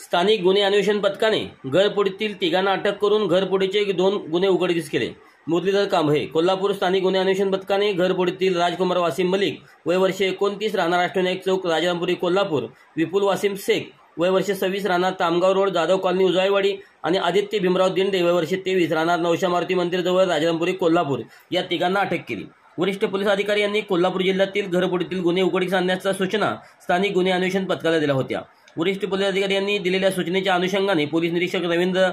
स्थानिक गुन्हे अन्वेषण पथकाने घरफोडीतील तिघांना अटक करून घरफोडीचे 2 गुन्हे उघडकीस केले। मुरलीधर कांबळे कोल्हापूर स्थानिक गुन्हे अन्वेषण पथकाने घरफोडीतील राजकुमार वासिम मलिक वय वर्ष 29 राहणार अष्टविनायक चौक राजारामपुरी कोल्हापूर, विपुल वासिम शेख वय वर्ष 26 राहणार तामगाव रोड जाधव कॉलनी उजळाईवाडी आणि आदित्य भीमराव दिंडे वय वर्ष 23 राहणार नवशा मारुती मंदिर जवळ राजारामपुरी कोल्हापूर या तिघांना अटक केली। वरिष्ठ पोलीस अधिकारी यांनी कोल्हापूर जिल्ह्यातील घरफोडीतील गुन्हे उघडकीस आणण्याच्या सूचना स्थानिक गुन्हे अन्वेषण पथकाला दिल्या होत्या। वरिष्ठ पोलीस अधिकारी यांनी दिलेल्या सूचनेच्या अनुषंगाने पोलीस निरीक्षक रवींद्र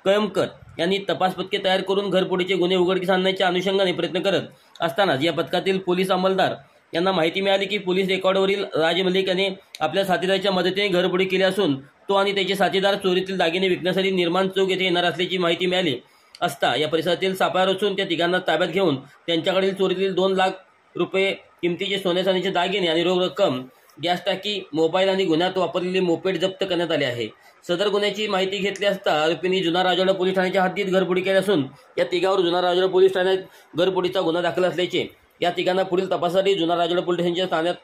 कळमकर यांनी तपास पथके तयार करून घरफोडीचे गुन्हे उघडकीस आणण्याच्या अनुषंगाने प्रयत्न करत असतानाच या पथकातील पोलीस अंमलदार यांना माहिती मिळाली की पोलीस रेकॉर्डवरील राज मलिक याने आपल्या साथीदाराच्या मदतीने घरफोडी केली असून तो आणि त्याचे साथीदार चोरीतील दागिने विकण्यासाठी निर्माण चौक येथे येणार असल्याची माहिती मिळाली असता या परिसरातील सापळा रचून त्या तिघांना ताब्यात घेऊन त्यांच्याकडील चोरीतील 2 लाख रुपये किमतीचे सोने चांदीचे दागिने आणि रोख रक्कम, गॅस टाकी, मोबाईल आणि गुन्ह्यात वापरलेले मोपेड जप्त करण्यात आले आहे। सदर गुन्ह्याची माहिती घेतली असता आरोपींनी जुना राजवाडा पोलीस ठाण्याच्या हद्दीत घरफोडी केली असून या तिघांवर जुना राजवाडा पोलीस ठाण्यात घरफोडीचा गुन्हा दाखल असल्याचे या तिघांना पुढील तपासासाठी जुना राजवाडा पोलीस स्टेशनच्या ठाण्यात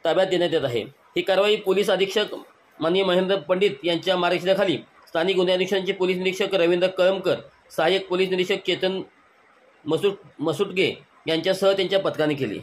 ताब्यात देण्यात येत आहे। ही कारवाई पोलीस अधीक्षक माननीय महेंद्र पंडित यांच्या मार्गदर्शनाखाली स्थानिक गुन्हे अन्वेषणाचे पोलीस निरीक्षक रवींद्र कळमकर, सहाय्यक पोलीस निरीक्षक चेतन मसुटगे यांच्यासह त्यांच्या पथकाने केली।